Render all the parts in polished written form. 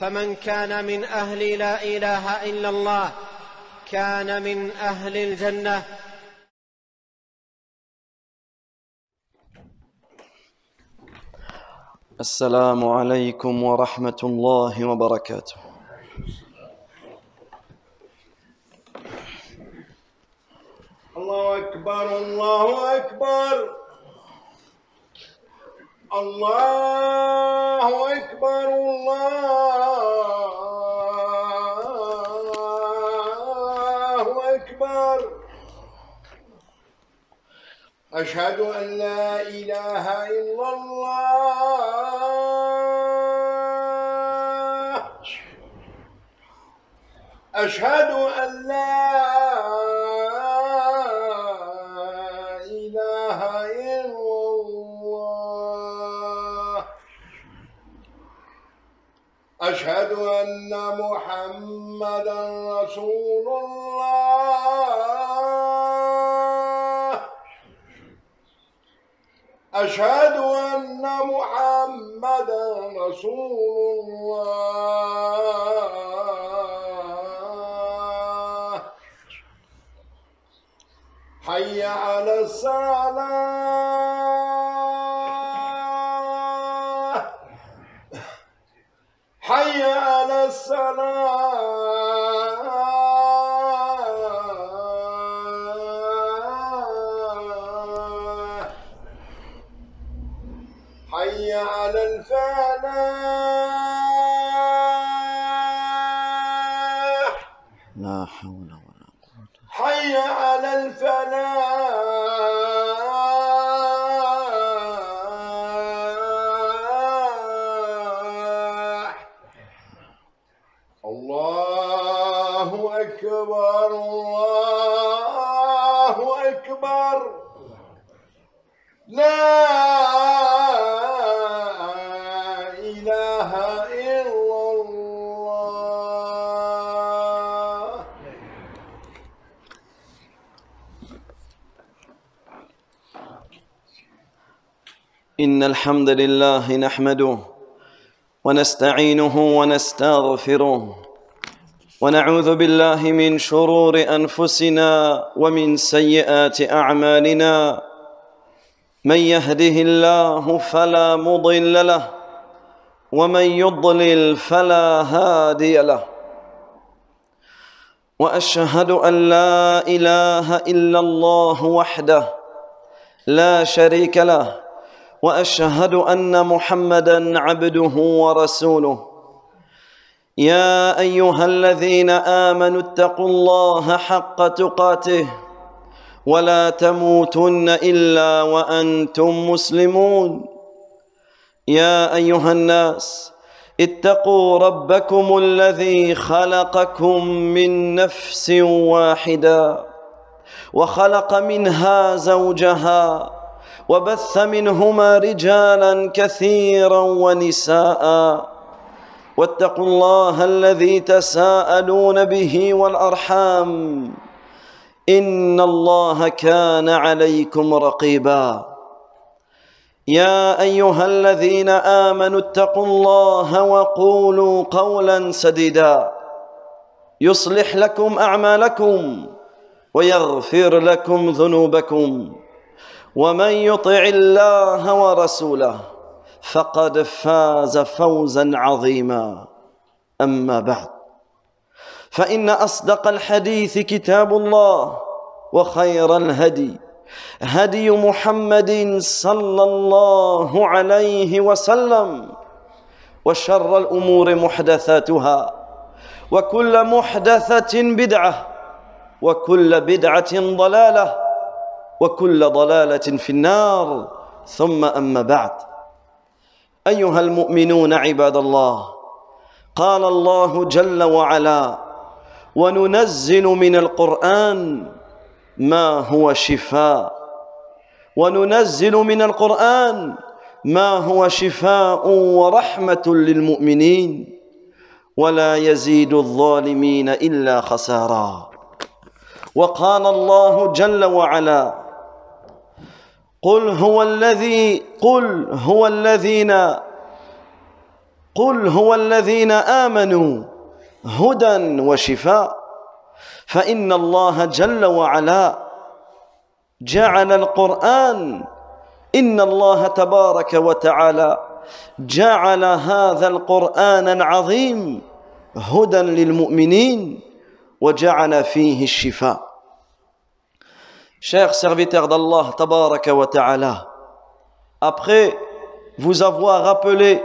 فمن كان من أهل لا إله إلا الله كان من أهل الجنة. السلام عليكم ورحمة الله وبركاته. الله أكبر الله أكبر الله أكبر الله أكبر. أشهد أن لا إله إلا الله. أشهد أن لا إله إلا الله. أشهد أن محمدًا رسول الله. أشهد أن محمدًا رسول الله. حي على الصلاة. حي على الصلاة. حي على الفلاح. لا حول ولا قوة. حي على الفلاح. الله أكبر الله أكبر. لا إله إلا الله. إن الحمد لله نحمده ونستعينه ونستغفره ونعوذ بالله من شرور أنفسنا ومن سيئات أعمالنا. من يهده الله فلا مضل له ومن يضلل فلا هادي له. وأشهد أن لا إله إلا الله وحده لا شريك له وأشهد أن محمدًا عبده ورسوله. يا أيها الذين آمنوا اتقوا الله حق تقاته ولا تموتن إلا وأنتم مسلمون. يا أيها الناس اتقوا ربكم الذي خلقكم من نفس واحدة وخلق منها زوجها وبث منهما رجالا كثيرا ونساء. واتقوا الله الذي تساءلون به والأرحام إن الله كان عليكم رقيبا. يا أيها الذين آمنوا اتقوا الله وقولوا قولا سديدا يصلح لكم أعمالكم ويغفر لكم ذنوبكم ومن يطع الله ورسوله فقد فاز فوزا عظيما. أما بعد، فإن أصدق الحديث كتاب الله وخير الهدي هدي محمد صلى الله عليه وسلم وشر الأمور محدثاتها وكل محدثة بدعة وكل بدعة ضلالة وكل ضلالة في النار. ثم أما بعد، أيها المؤمنون عباد الله، قال الله جل وعلا: وننزل من القرآن ما هو شفاء وننزل من القرآن ما هو شفاء ورحمة للمؤمنين ولا يزيد الظالمين إلا خسارا. وقال الله جل وعلا: قل هو الذين قل هو الذين آمنوا هدى وشفاء فإن الله جل وعلا جعل القرآن إن الله تبارك وتعالى جعل هذا القرآن العظيم هدى للمؤمنين وجعل فيه الشفاء. Chers serviteurs d'Allah tabaraka wa ta'ala, après vous avoir rappelé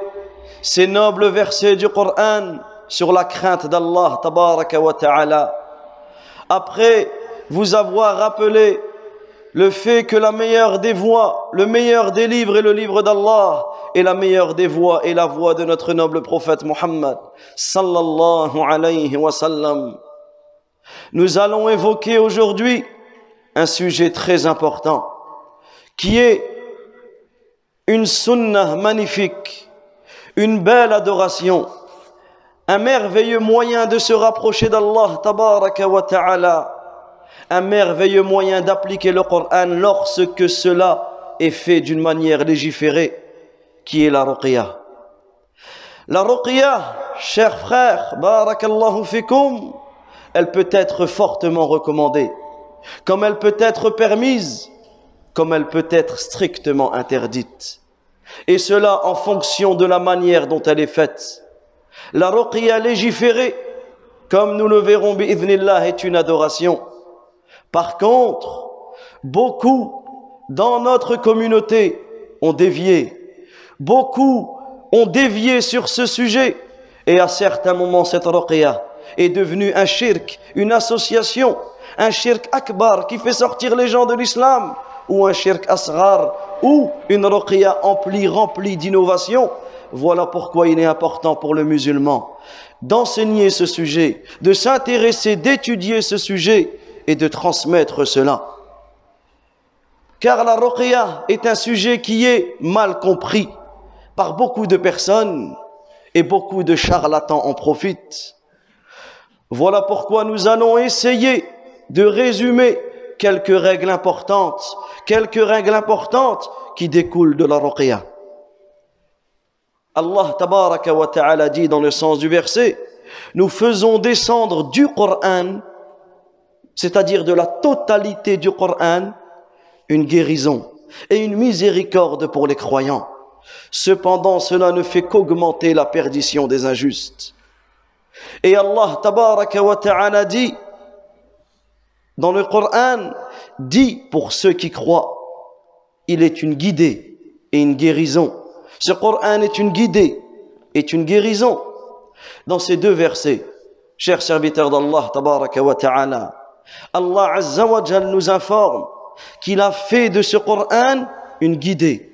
ces nobles versets du Coran sur la crainte d'Allah tabaraka wa ta'ala, après vous avoir rappelé le fait que la meilleure des voies, le meilleur des livres est le livre d'Allah, et la meilleure des voies est la voie de notre noble prophète Muhammad sallallahu alayhi wa sallam, nous allons évoquer aujourd'hui un sujet très important qui est une sunnah magnifique, une belle adoration, un merveilleux moyen de se rapprocher d'Allah tabaraka wa ta'ala, un merveilleux moyen d'appliquer le Coran lorsque cela est fait d'une manière légiférée, qui est la ruqya. La ruqya, chers frères, barakallahu fikum, elle peut être fortement recommandée, comme elle peut être permise, comme elle peut être strictement interdite. Et cela en fonction de la manière dont elle est faite. La ruqya légiférée, comme nous le verrons bi'idhnillah, est une adoration. Par contre, beaucoup dans notre communauté ont dévié. Beaucoup ont dévié sur ce sujet. Et à certains moments, cette ruqya est devenue un shirk, une association, un shirk akbar qui fait sortir les gens de l'islam, ou un shirk asghar, ou une ruqya remplie d'innovation. Voilà pourquoi il est important pour le musulman d'enseigner ce sujet, de s'intéresser, d'étudier ce sujet et de transmettre cela. Car la ruqya est un sujet qui est mal compris par beaucoup de personnes et beaucoup de charlatans en profitent. Voilà pourquoi nous allons essayer de résumer quelques règles importantes qui découlent de la ruqya. Allah tabaraka wa ta'ala dit dans le sens du verset: nous faisons descendre du Coran, c'est-à-dire de la totalité du Coran, une guérison et une miséricorde pour les croyants. Cependant, cela ne fait qu'augmenter la perdition des injustes. Et Allah tabaraka wa ta'ala dit dans le Coran, dit pour ceux qui croient, il est une guidée et une guérison. Ce Coran est une guidée, est une guérison. Dans ces deux versets, chers serviteurs d'Allah tabaraka wa ta'ala, Allah azza wa jal nous informe qu'il a fait de ce Coran une guidée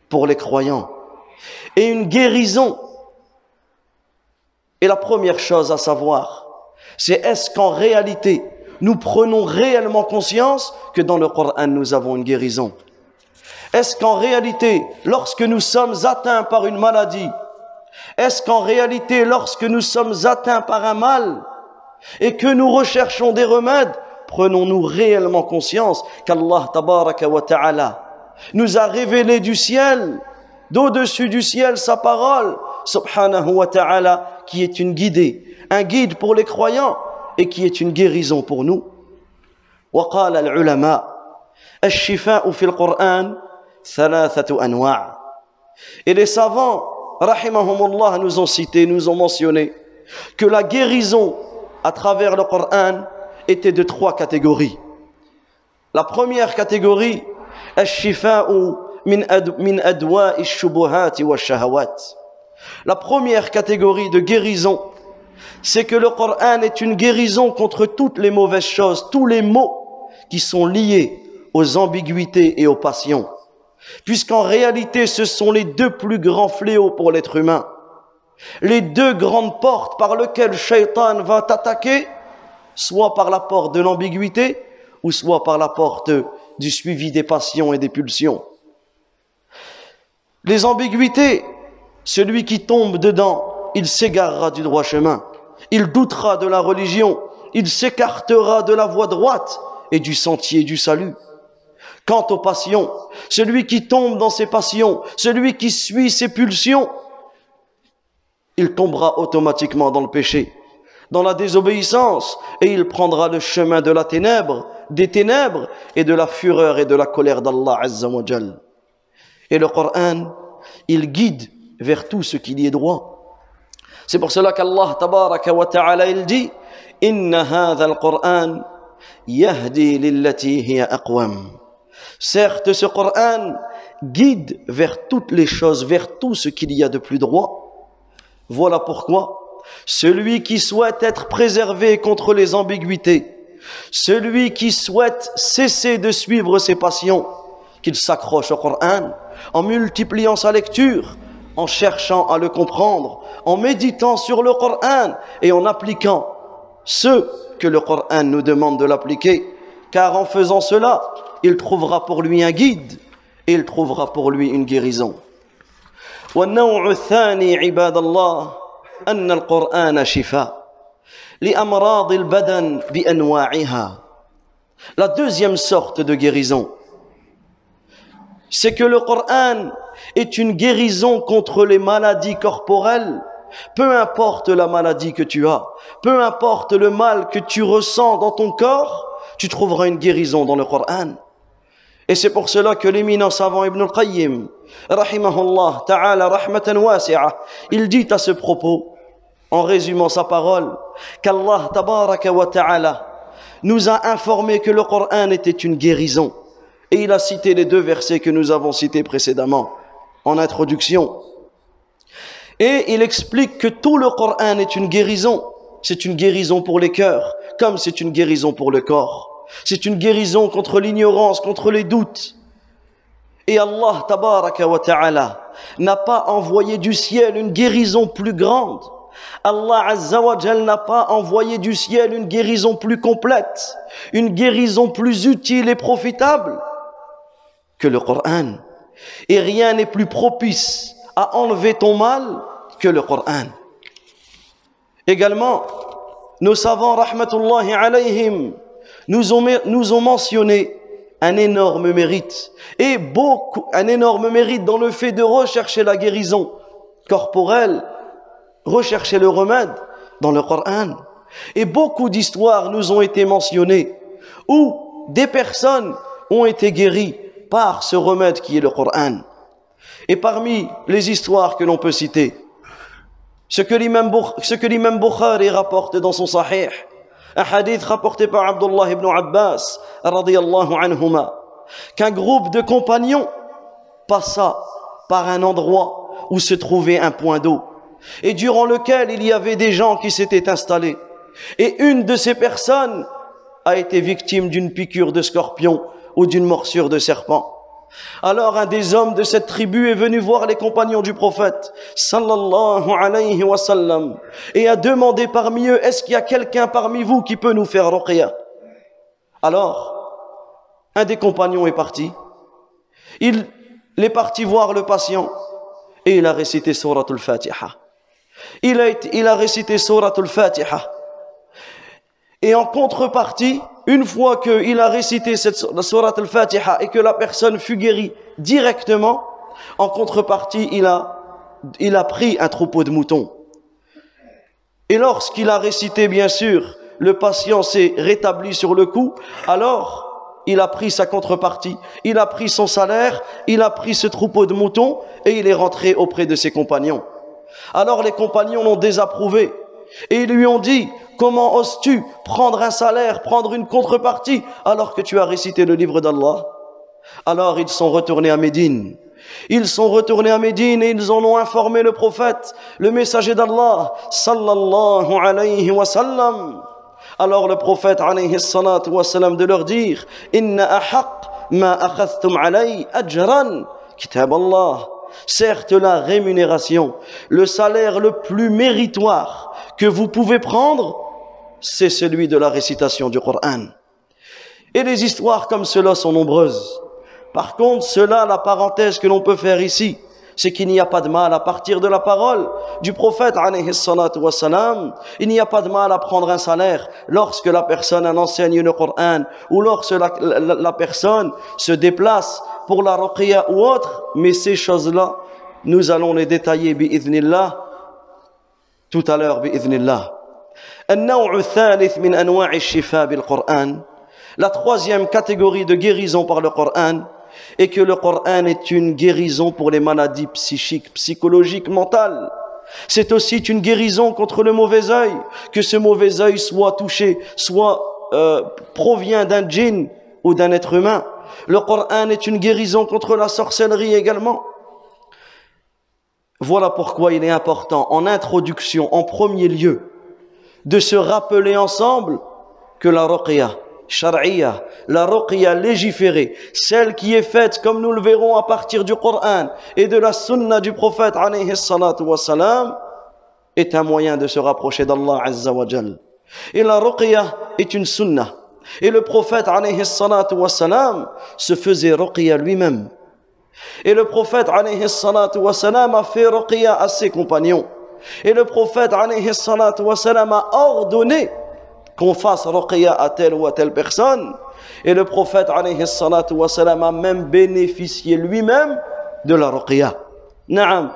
pour les croyants et une guérison. Et la première chose à savoir, c'est est-ce qu'en réalité, nous prenons réellement conscience que dans le Coran, nous avons une guérison? Est-ce qu'en réalité, lorsque nous sommes atteints par une maladie, est-ce qu'en réalité, lorsque nous sommes atteints par un mal et que nous recherchons des remèdes, prenons-nous réellement conscience qu'Allah tabaraka wa ta'ala nous a révélé du ciel, d'au-dessus du ciel, sa parole, subhanahu wa ta'ala, qui est une guidée, un guide pour les croyants et qui est une guérison pour nous. وقال العلماء الشفاء في القرآن ثلاثة أنواع. Et les savants, rahimahumullah, nous ont cité, nous ont mentionné que la guérison à travers le Coran était de trois catégories. La première catégorie, الشفاء من أدواء الشبهات والشهوات. La première catégorie de guérison, c'est que le Coran est une guérison contre toutes les mauvaises choses, tous les maux qui sont liés aux ambiguïtés et aux passions. Puisqu'en réalité, ce sont les deux plus grands fléaux pour l'être humain. Les deux grandes portes par lesquelles Shaitan va t'attaquer, soit par la porte de l'ambiguïté, ou soit par la porte du suivi des passions et des pulsions. Les ambiguïtés, celui qui tombe dedans, il s'égarera du droit chemin. Il doutera de la religion, il s'écartera de la voie droite et du sentier du salut. Quant aux passions, celui qui tombe dans ses passions, celui qui suit ses pulsions, il tombera automatiquement dans le péché, dans la désobéissance, et il prendra le chemin de la ténèbre, des ténèbres et de la fureur et de la colère d'Allah Azza wa Jal. Et le Coran, il guide vers tout ce qui y est droit. C'est pour cela qu'Allah tabaraka wa ta'ala il dit Inna hadha al-Qur'an yahdi lillati hiya aqwam. Certes, ce Coran guide vers toutes les choses, vers tout ce qu'il y a de plus droit. Voilà pourquoi celui qui souhaite être préservé contre les ambiguïtés, celui qui souhaite cesser de suivre ses passions, qu'il s'accroche au Coran en multipliant sa lecture, en cherchant à le comprendre, en méditant sur le Coran et en appliquant ce que le Coran nous demande de l'appliquer, car en faisant cela, il trouvera pour lui un guide et il trouvera pour lui une guérison. والنوع الثاني عباد الله أن القرآن شفاء لأمراض البدن بأنواعها. La deuxième sorte de guérison, c'est que le Coran est une guérison contre les maladies corporelles. Peu importe la maladie que tu as, peu importe le mal que tu ressens dans ton corps, tu trouveras une guérison dans le Coran. Et c'est pour cela que l'éminent savant Ibn al-Qayyim, rahimahullah ta'ala rahmatan wasi'a, il dit à ce propos, en résumant sa parole, qu'Allah tabaraka wa ta'ala nous a informé que le Coran était une guérison. Et il a cité les deux versets que nous avons cités précédemment, en introduction. Et il explique que tout le Coran est une guérison. C'est une guérison pour les cœurs, comme c'est une guérison pour le corps. C'est une guérison contre l'ignorance, contre les doutes. Et Allah tabaraka wa ta'ala n'a pas envoyé du ciel une guérison plus grande. Allah Azza wa Jal n'a pas envoyé du ciel une guérison plus complète, une guérison plus utile et profitable que le Coran. Et rien n'est plus propice à enlever ton mal que le Coran. Également, nos savants rahmatullahi alayhim nous ont mentionné un énorme mérite, un énorme mérite dans le fait de rechercher la guérison corporelle, rechercher le remède dans le Coran. Et beaucoup d'histoires nous ont été mentionnées où des personnes ont été guéries par ce remède qui est le Coran. Et parmi les histoires que l'on peut citer, ce que l'imam Bukhari rapporte dans son Sahih, un hadith rapporté par Abdullah ibn Abbas radiyallahu anhuma, qu'un groupe de compagnons passa par un endroit où se trouvait un point d'eau et durant lequel il y avait des gens qui s'étaient installés, et une de ces personnes a été victime d'une piqûre de scorpion ou d'une morsure de serpent. Alors un des hommes de cette tribu est venu voir les compagnons du prophète sallallahu alayhi wa sallam et a demandé parmi eux: est-ce qu'il y a quelqu'un parmi vous qui peut nous faire ruqya? Alors un des compagnons est parti, il est parti voir le patient et il a récité Suratul Fatiha. Il a récité Suratul Fatiha. Et en contrepartie, une fois qu'il a récité cette Surat al-Fatiha et que la personne fut guérie directement, en contrepartie, il a pris un troupeau de moutons. Et lorsqu'il a récité, bien sûr, le patient s'est rétabli sur le coup, alors il a pris sa contrepartie, il a pris son salaire, il a pris ce troupeau de moutons et il est rentré auprès de ses compagnons. Alors les compagnons l'ont désapprouvé et ils lui ont dit: comment oses-tu prendre un salaire, prendre une contrepartie alors que tu as récité le livre d'Allah? Alors ils sont retournés à Médine. Ils sont retournés à Médine et ils en ont informé le prophète, le messager d'Allah sallallahu alayhi wa sallam. Alors le prophète alayhi salatu wa sallam de leur dire: inna ahaq ma akhadhtum alay ajran kitab Allah. Certes, la rémunération, le salaire le plus méritoire que vous pouvez prendre, c'est celui de la récitation du Coran. Et les histoires comme cela sont nombreuses. Par contre, la parenthèse que l'on peut faire ici, c'est qu'il n'y a pas de mal à partir de la parole du prophète alayhi salatu wa salam. Il n'y a pas de mal à prendre un salaire lorsque la personne enseigne le Coran ou lorsque la personne se déplace pour la ruqya ou autre. Mais ces choses-là, nous allons les détailler bi'idhnillah tout à l'heure بإذن الله. النوع الثالث من أنواع الشفاء بالقرآن. La troisième catégorie de guérison par le Coran est que le Coran est une guérison pour les maladies psychiques, psychologiques, mentales. C'est aussi une guérison contre le mauvais œil, que ce mauvais œil soit touché, soit provient d'un djinn ou d'un être humain. Le Coran est une guérison contre la sorcellerie également. Voilà pourquoi il est important, en introduction, en premier lieu, de se rappeler ensemble que la ruqya shar'iyya, la ruqya légiférée, celle qui est faite, comme nous le verrons, à partir du Coran et de la sunna du prophète alayhi salatu wassalam, est un moyen de se rapprocher d'Allah azza wa jal. Et la ruqya est une sunna. Et le prophète alayhi salatu wassalam se faisait ruqya lui-même. Et le prophète alayhi salatu wassalam a fait ruqya à ses compagnons. Et le prophète alayhi salatu wassalam a ordonné qu'on fasse ruqya à telle ou à telle personne. Et le prophète alayhi salatu wassalam a même bénéficié lui-même de la ruqya. Naam.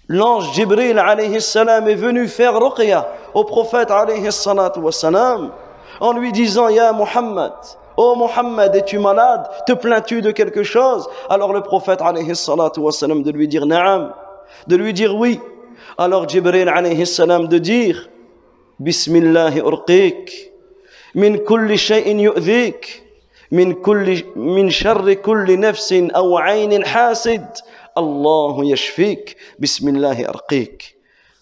L'ange Jibril alayhi salam est venu faire ruqya au prophète alayhi salatu wassalam en lui disant: Ya Muhammad, oh Muhammad, es-tu malade? Te plains-tu de quelque chose? Alors le prophète alayhi salatu wassalam de lui dire Naam, de lui dire oui. Alors Jibril alayhi salam de dire: Bismillahi urqiq min kulli shay'in yu'dhik min sharri kulli nafsin aw 'aynin hasid Allahu yashfik Bismillahi urqiq.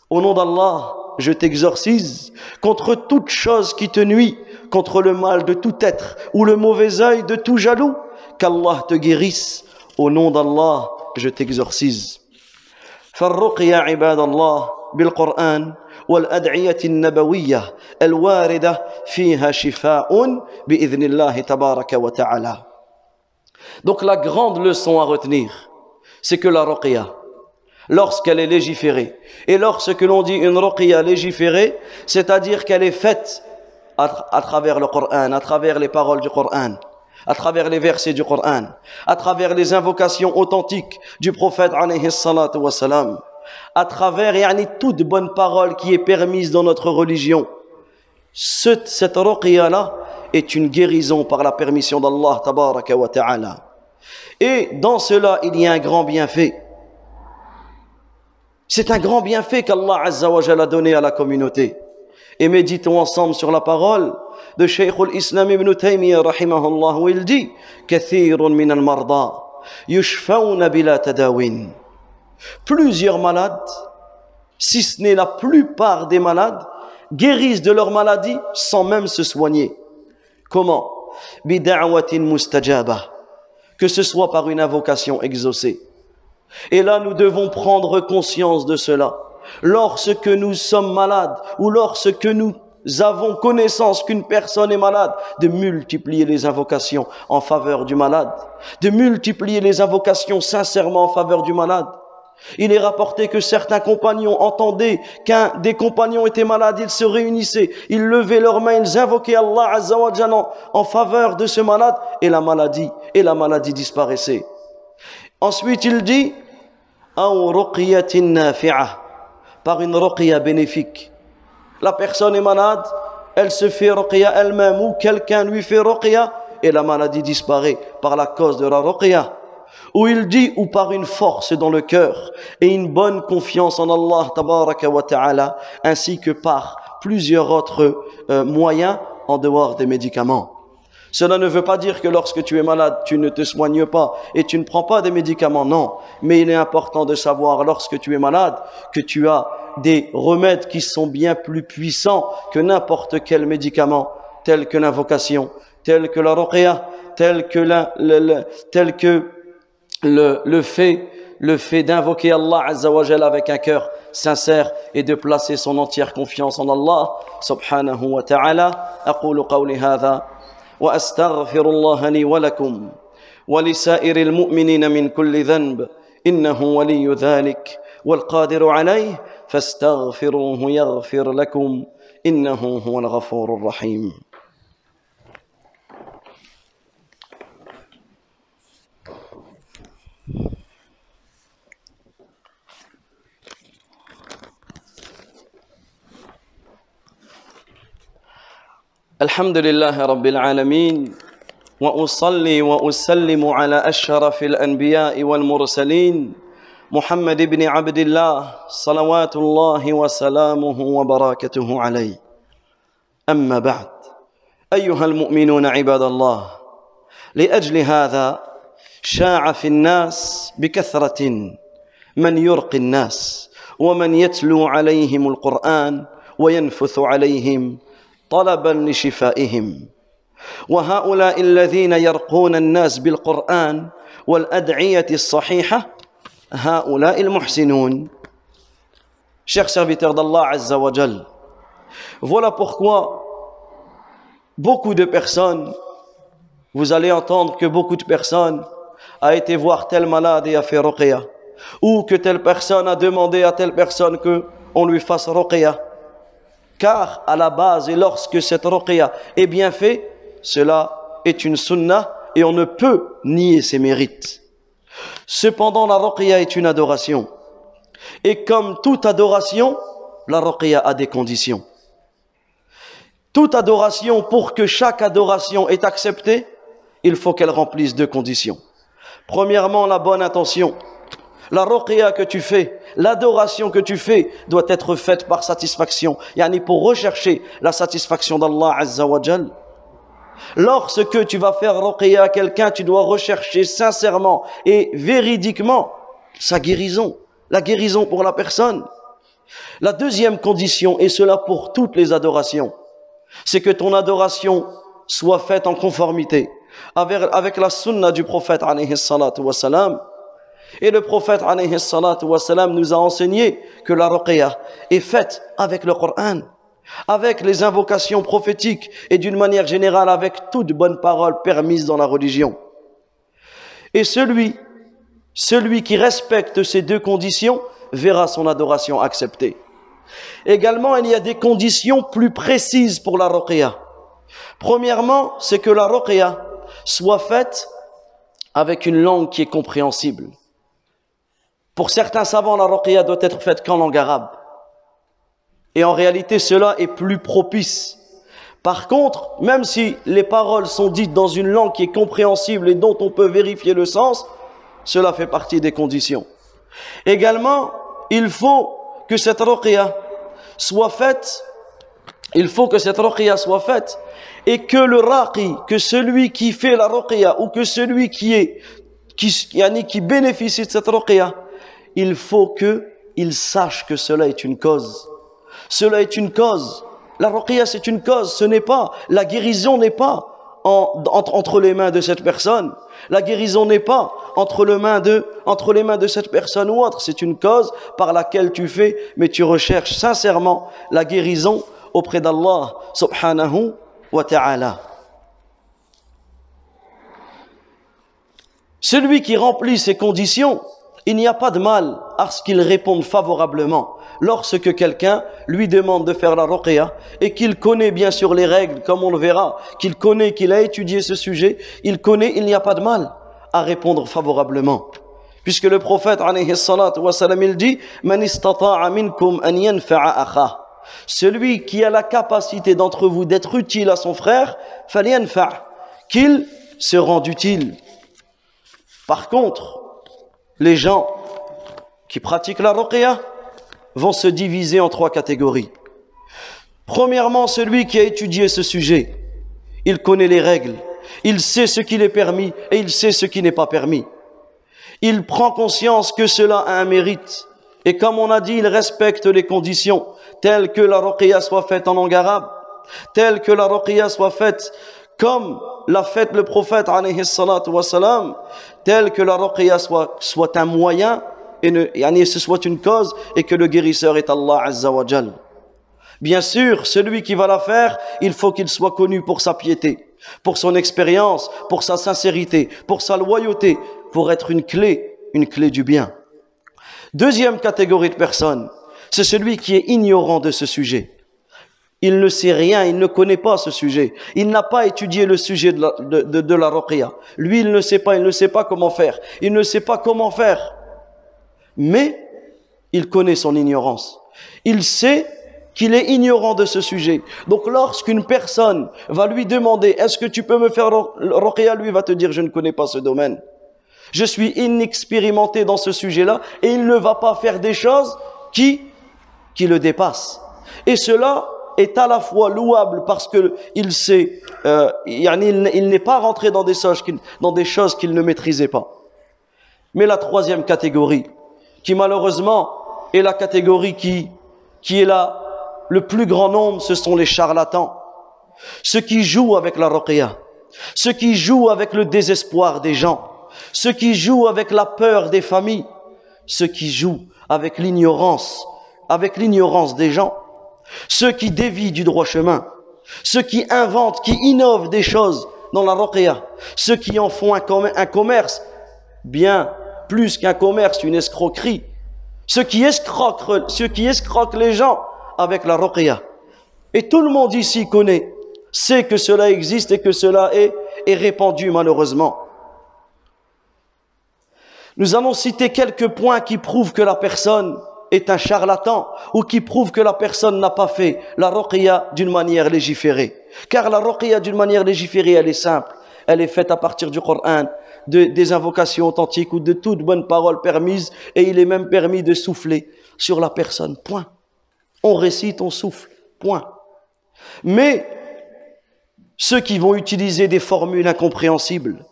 Au nom d'Allah, je t'exorcise contre toute chose qui te nuit, contre le mal de tout être ou le mauvais œil de tout jaloux. Qu'Allah te guérisse. Au nom d'Allah, je t'exorcise. فالرقية عباد الله بالقرآن والأدعية النبوية الواردة فيها شفاء بإذن الله تبارك وتعالى. Donc la grande leçon à retenir, c'est que la ruqya, lorsqu'elle est légiférée, et lorsque l'on dit une ruqya légiférée, c'est-à-dire qu'elle est faite à travers le Coran, à travers les paroles du Coran, à travers les versets du Coran, à travers les invocations authentiques du prophète alayhi salatu wassalam, à travers toute bonne parole qui est permise dans notre religion. Cette ruqya-là est une guérison par la permission d'Allah tabaraka wa ta'ala. Et dans cela, il y a un grand bienfait. C'est un grand bienfait qu'Allah azza wa jalla a donné à la communauté. Et méditons ensemble sur la parole de Cheikh al-Islam ibn Taymiyyah rahimahullah, où il dit: Kathirun min al-marda yushfawna bila tadawin. Plusieurs malades, si ce n'est la plupart des malades, guérissent de leur maladie sans même se soigner. Comment? Bida'watin mustajaba, que ce soit par une invocation exaucée. Et là, nous devons prendre conscience de cela. Lorsque nous sommes malades ou lorsque nous avons connaissance qu'une personne est malade, de multiplier les invocations en faveur du malade, de multiplier les invocations sincèrement en faveur du malade. Il est rapporté que certains compagnons entendaient qu'un des compagnons était malade, ils se réunissaient, ils levaient leurs mains, ils invoquaient Allah Azza wa Jalla en faveur de ce malade, et la maladie disparaissait. Ensuite, il dit: Aw ruqyatin nafi'ah, par une ruqya bénéfique. La personne est malade, elle se fait ruqya elle-même ou quelqu'un lui fait ruqya et la maladie disparaît par la cause de la ruqya. Ou il dit, ou par une force dans le cœur et une bonne confiance en Allah tabaraka wa ta'ala, ainsi que par plusieurs autres moyens en dehors des médicaments. Cela ne veut pas dire que lorsque tu es malade, tu ne te soignes pas et tu ne prends pas des médicaments, non. Mais il est important de savoir, lorsque tu es malade, que tu as des remèdes qui sont bien plus puissants que n'importe quel médicament, tel que l'invocation, tel que la ruqya, tel que le fait d'invoquer Allah Azza wa Jalla avec un cœur sincère et de placer son entière confiance en Allah subhanahu wa ta'ala. Aqulu qawli hadha wa astaghfirullah li wa lakum wa li sa'iril mu'minina min kulli dhanb innahu waliyyu dhalik wal qadiru alayhi fastaghfiruhu yaghfir lakum innahu huwal ghafurur rahim. الحمد لله رب العالمين وأصلي وأسلم على أشرف الأنبياء والمرسلين محمد بن عبد الله صلوات الله وسلامه وبركاته عليه أما بعد أيها المؤمنون عباد الله لأجل هذا شاع في الناس بكثرة من يرقي الناس ومن يتلو عليهم القرآن وينفث عليهم طلبا لشفائهم وهؤلاء الذين يرقون الناس بالقرآن والأدعية الصحيحة هؤلاء المحسنون. Chers serviteurs d'Allah Azza wa Jal, voilà pourquoi beaucoup de personnes, vous allez entendre que beaucoup de personnes a été voir tel malade et a fait ruqya, ou que telle personne a demandé à telle personne qu'on lui fasse ruqya. Car à la base, et lorsque cette ruqya est bien faite, cela est une sunnah et on ne peut nier ses mérites. Cependant, la ruqya est une adoration. Et comme toute adoration, la ruqya a des conditions. Toute adoration, pour que chaque adoration est acceptée, il faut qu'elle remplisse deux conditions. Premièrement, la bonne intention. La ruqya que tu fais, l'adoration que tu fais doit être faite par satisfaction. Yani pour rechercher la satisfaction d'Allah Azza wa Jal. Lorsque tu vas faire ruqya à quelqu'un, tu dois rechercher sincèrement et véridiquement sa guérison, la guérison pour la personne. La deuxième condition, et cela pour toutes les adorations, c'est que ton adoration soit faite en conformité avec la sunna du prophète alayhi salatu wa salam. Et le prophète alayhi salatu wa salam nous a enseigné que la ruqya est faite avec le Coran, avec les invocations prophétiques et d'une manière générale avec toute bonne parole permise dans la religion. Et celui qui respecte ces deux conditions verra son adoration acceptée. Également, il y a des conditions plus précises pour la ruqya. Premièrement, c'est que la ruqya soit faite avec une langue qui est compréhensible. Pour certains savants, la ruqya doit être faite qu'en langue arabe. Et en réalité, cela est plus propice. Par contre, même si les paroles sont dites dans une langue qui est compréhensible et dont on peut vérifier le sens, cela fait partie des conditions. Également, il faut que cette ruqya soit faite, et que le raqi, que celui qui fait la ruqya ou que celui qui bénéficie de cette ruqya, il faut qu'il sache que cela est une cause. Cela est une cause. La ruqya, c'est une cause. Ce n'est pas, la guérison n'est pas entre les mains de cette personne. La guérison n'est pas entre les mains de cette personne ou autre. C'est une cause par laquelle tu fais, mais tu recherches sincèrement la guérison auprès d'Allah subhanahu wa ta'ala. Celui qui remplit ces conditions, il n'y a pas de mal à ce qu'il réponde favorablement. Lorsque quelqu'un lui demande de faire la ruqya et qu'il connaît bien sûr les règles, comme on le verra, qu'il connaît, qu'il a étudié ce sujet, il n'y a pas de mal à répondre favorablement. Puisque le prophète, alayhi salatu wa salam, il dit « Man istata'a minkum an yanfa'a akha » Celui qui a la capacité d'entre vous d'être utile à son frère, falyanfa', qu'il se rende utile. Par contre, les gens qui pratiquent la ruqya vont se diviser en trois catégories. Premièrement, celui qui a étudié ce sujet, il connaît les règles, il sait ce qu'il est permis et il sait ce qui n'est pas permis. Il prend conscience que cela a un mérite et comme on a dit, il respecte les conditions telles que la ruqya soit faite en langue arabe, telles que la ruqya soit faite comme l'a fait le prophète alayhi salatu wa salam, telle que la ruqya soit un moyen et ce soit une cause et que le guérisseur est Allah Azza wa Jal. Bien sûr, celui qui va la faire, il faut qu'il soit connu pour sa piété, pour son expérience, pour sa sincérité, pour sa loyauté, pour être une clé du bien. Deuxième catégorie de personnes, c'est celui qui est ignorant de ce sujet. Il ne sait rien, il ne connaît pas ce sujet. Il n'a pas étudié le sujet de la ruqya. Lui, il ne sait pas comment faire. Il ne sait pas comment faire. Mais il connaît son ignorance. Il sait qu'il est ignorant de ce sujet. Donc lorsqu'une personne va lui demander « Est-ce que tu peux me faire ruqya ?» lui va te dire « Je ne connais pas ce domaine. Je suis inexpérimenté dans ce sujet-là. » Et il ne va pas faire des choses qui le dépassent. Et cela est à la fois louable parce que il sait, il n'est pas rentré dans des choses qu'il ne maîtrisait pas. Mais la troisième catégorie, qui malheureusement est la catégorie qui est là, le plus grand nombre, ce sont les charlatans. Ceux qui jouent avec la ruqya, ceux qui jouent avec le désespoir des gens, ceux qui jouent avec la peur des familles, ceux qui jouent avec l'ignorance des gens, ceux qui dévient du droit chemin, ceux qui inventent, qui innovent des choses dans la ruqya, ceux qui en font un commerce, bien plus qu'un commerce, une escroquerie, ceux qui escroquent les gens avec la ruqya. Et tout le monde ici sait que cela existe et que cela est répandu malheureusement. Nous allons citer quelques points qui prouvent que la personne est un charlatan ou qui prouvent que la personne n'a pas fait la ruqya d'une manière légiférée. Car la ruqya d'une manière légiférée, elle est simple. Elle est faite à partir du Coran, des invocations authentiques ou de toutes bonnes paroles permises, et il est même permis de souffler sur la personne. Point. On récite, on souffle. Point. Mais ceux qui vont utiliser des formules incompréhensibles,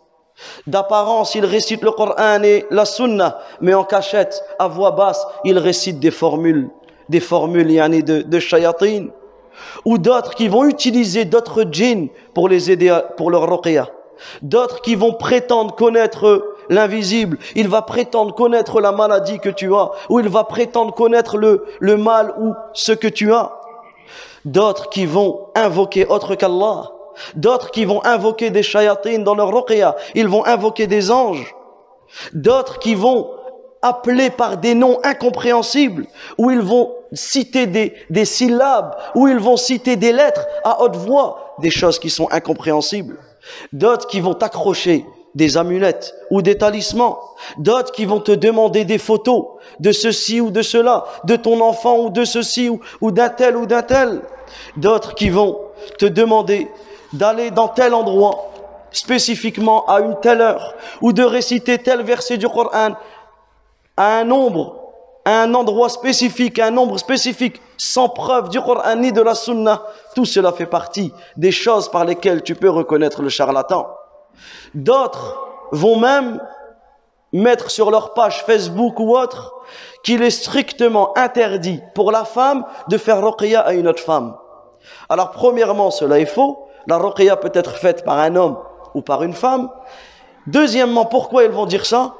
d'apparence, ils récitent le Coran et la Sunna, mais en cachette, à voix basse, ils récitent des formules de shayatin, ou d'autres qui vont utiliser d'autres djinns pour les aider pour leur ruqya. D'autres qui vont prétendre connaître l'invisible. Il va prétendre connaître la maladie que tu as, ou il va prétendre connaître le mal ou ce que tu as. D'autres qui vont invoquer autre qu'Allah. D'autres qui vont invoquer des shayatines dans leur ruqya. Ils vont invoquer des anges. D'autres qui vont appeler par des noms incompréhensibles, où ils vont citer des syllabes, où ils vont citer des lettres à haute voix, des choses qui sont incompréhensibles. D'autres qui vont t'accrocher des amulettes ou des talismans. D'autres qui vont te demander des photos de ceci ou de cela, de ton enfant ou de ceci ou d'un tel ou d'un tel. D'autres qui vont te demander d'aller dans tel endroit spécifiquement à une telle heure, ou de réciter tel verset du Coran à un endroit spécifique, à un nombre spécifique, sans preuve du Coran ni de la Sunna. Tout cela fait partie des choses par lesquelles tu peux reconnaître le charlatan. D'autres vont même mettre sur leur page Facebook ou autre qu'il est strictement interdit pour la femme de faire ruqya à une autre femme. Alors premièrement, cela est faux. La ruqya peut être faite par un homme ou par une femme. Deuxièmement, pourquoi ils vont dire ça?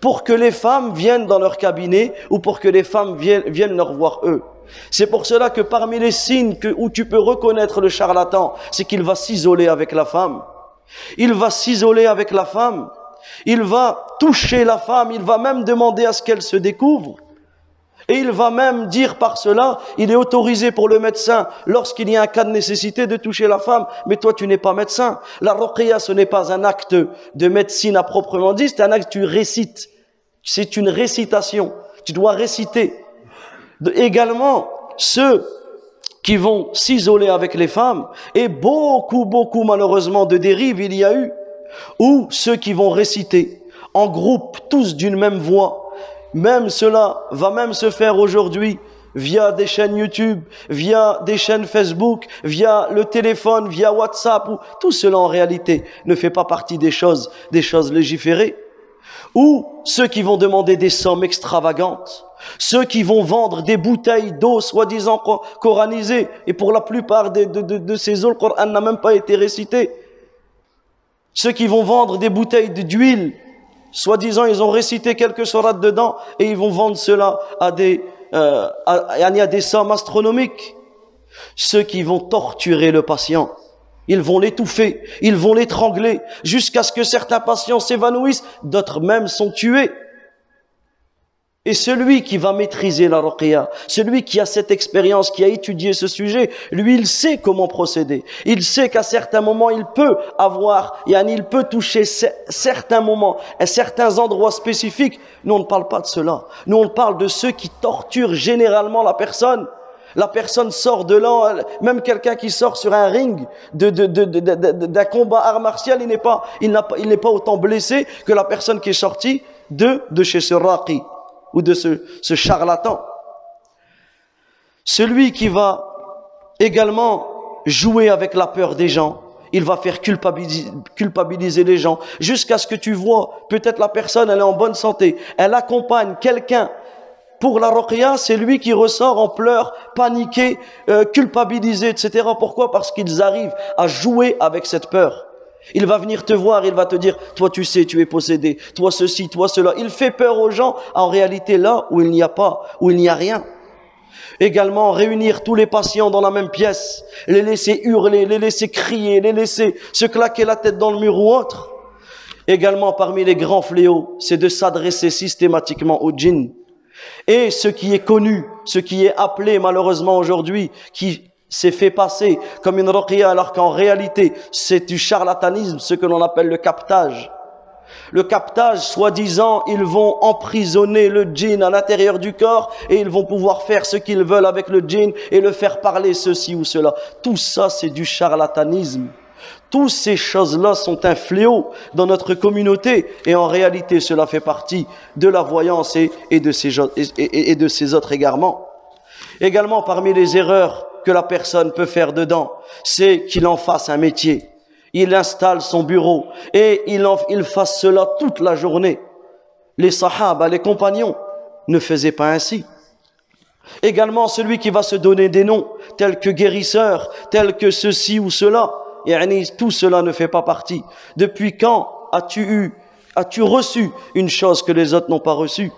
Pour que les femmes viennent dans leur cabinet ou pour que les femmes viennent leur voir eux. C'est pour cela que parmi les signes où tu peux reconnaître le charlatan, c'est qu'il va s'isoler avec la femme. Il va s'isoler avec la femme. Il va toucher la femme. Il va même demander à ce qu'elle se découvre. Et il va même dire par cela, il est autorisé pour le médecin, lorsqu'il y a un cas de nécessité, de toucher la femme. Mais toi, tu n'es pas médecin. La ruqya, ce n'est pas un acte de médecine à proprement dit, c'est un acte que tu récites. C'est une récitation. Tu dois réciter. Également, ceux qui vont s'isoler avec les femmes, et beaucoup malheureusement de dérives il y a eu, ou ceux qui vont réciter en groupe, tous d'une même voix. Même cela va même se faire aujourd'hui via des chaînes YouTube, via des chaînes Facebook, via le téléphone, via WhatsApp. Tout cela en réalité ne fait pas partie des choses légiférées. Ou ceux qui vont demander des sommes extravagantes, ceux qui vont vendre des bouteilles d'eau soi-disant coranisées, et pour la plupart de ces eaux, le Coran n'a même pas été récité. Ceux qui vont vendre des bouteilles d'huile, soi-disant ils ont récité quelques sourates dedans, et ils vont vendre cela à des sommes astronomiques. Ceux qui vont torturer le patient, ils vont l'étouffer, ils vont l'étrangler, jusqu'à ce que certains patients s'évanouissent, d'autres même sont tués. Et celui qui va maîtriser la ruqya, celui qui a cette expérience, qui a étudié ce sujet, lui, il sait comment procéder. Il sait qu'à certains moments, il peut toucher certains moments, à certains endroits spécifiques. Nous, on ne parle pas de cela. Nous, on parle de ceux qui torturent généralement la personne, La personne sort de là, même quelqu'un qui sort sur un ring d'un combat art martial, il n'est pas autant blessé que la personne qui est sortie de chez ce raqi ou de ce charlatan. Celui qui va également jouer avec la peur des gens, il va faire culpabiliser les gens jusqu'à ce que tu vois, peut-être la personne elle est en bonne santé, elle accompagne quelqu'un pour la ruqya, c'est lui qui ressort en pleurs, paniqué, culpabilisé, etc. Pourquoi? Parce qu'ils arrivent à jouer avec cette peur. Il va venir te voir, il va te dire, toi tu sais, tu es possédé, toi ceci, toi cela. Il fait peur aux gens, en réalité là où il n'y a rien. Également, réunir tous les patients dans la même pièce, les laisser hurler, les laisser crier, les laisser se claquer la tête dans le mur ou autre. Également, parmi les grands fléaux, c'est de s'adresser systématiquement aux djinns. Et ce qui est connu, ce qui est appelé malheureusement aujourd'hui, qui s'est fait passer comme une ruqya alors qu'en réalité c'est du charlatanisme, ce que l'on appelle le captage. Le captage, soi-disant, ils vont emprisonner le djinn à l'intérieur du corps et ils vont pouvoir faire ce qu'ils veulent avec le djinn et le faire parler ceci ou cela. Tout ça, c'est du charlatanisme. Toutes ces choses-là sont un fléau dans notre communauté et en réalité, cela fait partie de la voyance et de ces autres égarements. Également, parmi les erreurs que la personne peut faire dedans, c'est qu'il en fasse un métier. Il installe son bureau et il fasse cela toute la journée. Les sahaba, les compagnons, ne faisaient pas ainsi. Également, celui qui va se donner des noms, tels que guérisseur, tels que ceci ou cela, tout cela ne fait pas partie. Depuis quand as-tu reçu une chose que les autres n'ont pas reçue?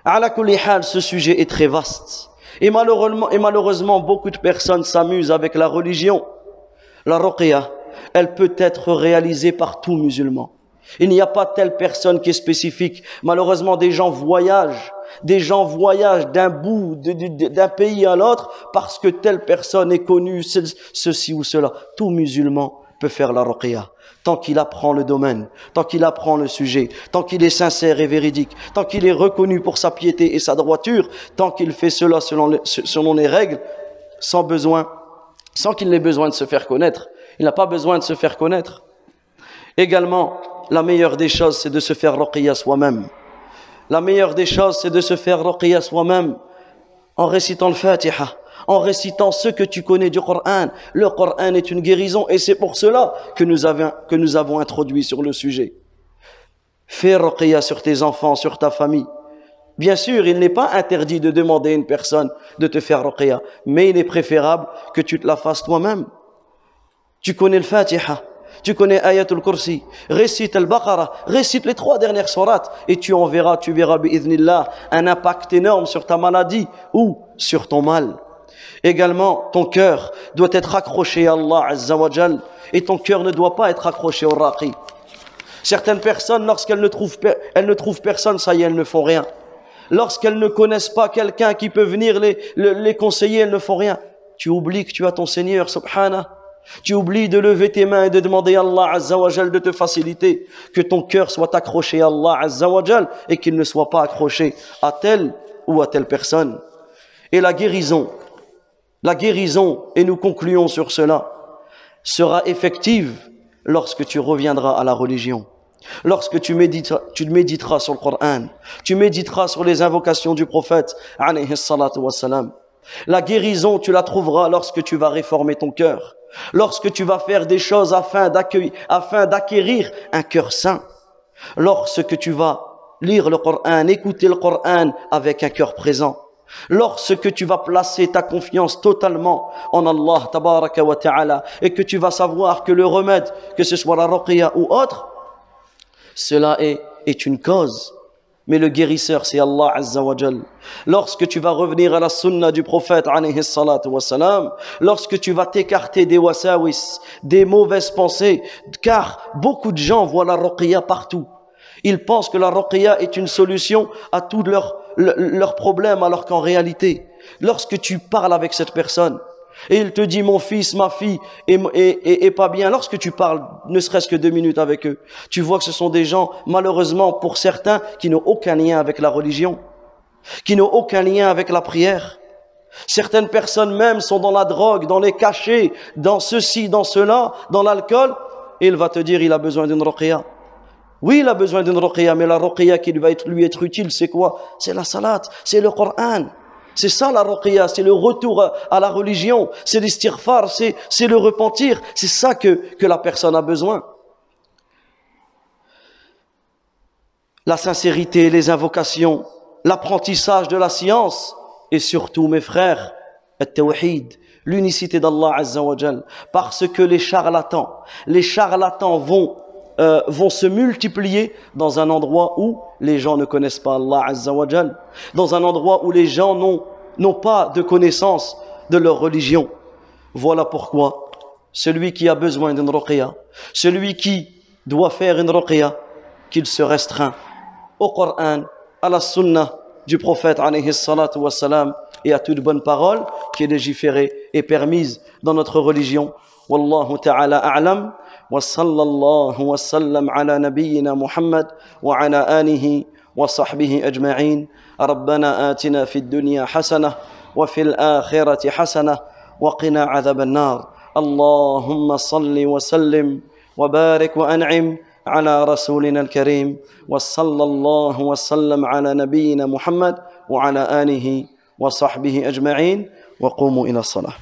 Ala kulli hal, ce sujet est très vaste. Et malheureusement, beaucoup de personnes s'amusent avec la religion. La ruqya, elle peut être réalisée par tout musulman. Il n'y a pas telle personne qui est spécifique. Malheureusement, des gens voyagent d'un bout, d'un pays à l'autre, parce que telle personne est connue, ceci ou cela. Tout musulman peut faire la ruqya. Tant qu'il apprend le domaine, tant qu'il apprend le sujet, tant qu'il est sincère et véridique, tant qu'il est reconnu pour sa piété et sa droiture, tant qu'il fait cela selon les règles, sans qu'il n'ait besoin de se faire connaître. Il n'a pas besoin de se faire connaître. Également, la meilleure des choses, c'est de se faire ruqya soi-même. La meilleure des choses, c'est de se faire ruqya soi-même en récitant le Fatiha, en récitant ce que tu connais du Coran. Le Coran est une guérison et c'est pour cela que nous avons introduit sur le sujet. Fais ruqya sur tes enfants, sur ta famille. Bien sûr, il n'est pas interdit de demander à une personne de te faire ruqya, mais il est préférable que tu te la fasses toi-même. Tu connais le Fatiha, tu connais Ayatul Kursi, récite Al-Baqarah, récite les 3 dernières sourates et tu verras bi'idhnillah un impact énorme sur ta maladie ou sur ton mal. Également, ton cœur doit être accroché à Allah Azza wa Jal et ton cœur ne doit pas être accroché au raqi. Certaines personnes, lorsqu'elles ne trouvent personne, ça y est, elles ne font rien. Lorsqu'elles ne connaissent pas quelqu'un qui peut venir les conseiller, elles ne font rien. Tu oublies que tu as ton Seigneur, subhanah. Tu oublies de lever tes mains et de demander à Allah Azza wa Jal de te faciliter, que ton cœur soit accroché à Allah Azza wa Jal et qu'il ne soit pas accroché à telle ou à telle personne. Et la guérison, et nous concluons sur cela, sera effective lorsque tu reviendras à la religion. Lorsque tu méditeras sur le Coran, tu méditeras sur les invocations du prophète, alayhi salatu wassalam. La guérison, tu la trouveras lorsque tu vas réformer ton cœur. Lorsque tu vas faire des choses afin d'acquérir un cœur saint. Lorsque tu vas lire le Coran, écouter le Coran avec un cœur présent. Lorsque tu vas placer ta confiance totalement en Allah tabaraka wa ta'ala et que tu vas savoir que le remède, que ce soit la ruqya ou autre, cela est une cause. Mais le guérisseur, c'est Allah Azza wa Jal. Lorsque tu vas revenir à la sunna du prophète, alayhi salatu wa salam, lorsque tu vas t'écarter des wasawis, des mauvaises pensées, car beaucoup de gens voient la ruqya partout. Ils pensent que la ruqya est une solution à tous leurs problèmes, alors qu'en réalité, lorsque tu parles avec cette personne, et il te dit mon fils, ma fille est pas bien. Lorsque tu parles ne serait-ce que 2 minutes avec eux, tu vois que ce sont des gens, malheureusement pour certains, qui n'ont aucun lien avec la religion, qui n'ont aucun lien avec la prière. Certaines personnes même sont dans la drogue, dans les cachets, dans ceci, dans cela, dans l'alcool, et il va te dire il a besoin d'une ruqya. Oui, il a besoin d'une ruqya, mais la ruqya qui lui être utile, c'est quoi? C'est la salat, c'est le Coran. C'est ça la ruqya, c'est le retour à la religion, c'est l'istighfar, c'est le repentir. C'est ça que la personne a besoin. La sincérité, les invocations, l'apprentissage de la science, et surtout, mes frères, at-tawhid, l'unicité d'Allah Azza wa Jal. Parce que les charlatans vont se multiplier dans un endroit où les gens ne connaissent pas Allah Azza wa Jal, dans un endroit où les gens n'ont pas de connaissance de leur religion. Voilà pourquoi celui qui a besoin d'une ruqya, celui qui doit faire une ruqya, qu'il se restreint au Coran, à la Sunna du prophète alayhi salatu wassalam, et à toute bonne parole qui est légiférée et permise dans notre religion. Wallahu ta'ala a'lam. وصلى الله وسلم على نبينا محمد وعلى آله وصحبه أجمعين. ربنا آتنا في الدنيا حسنة وفي الآخرة حسنة وقنا عذاب النار. اللهم صل وسلم وبارك وأنعم على رسولنا الكريم. وصلى الله وسلم على نبينا محمد وعلى آله وصحبه أجمعين. وقوموا إلى الصلاة.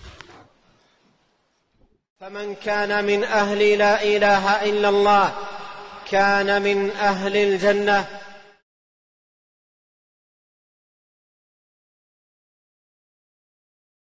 فمن كان من أهل لا إله إلا الله كان من أهل الجنة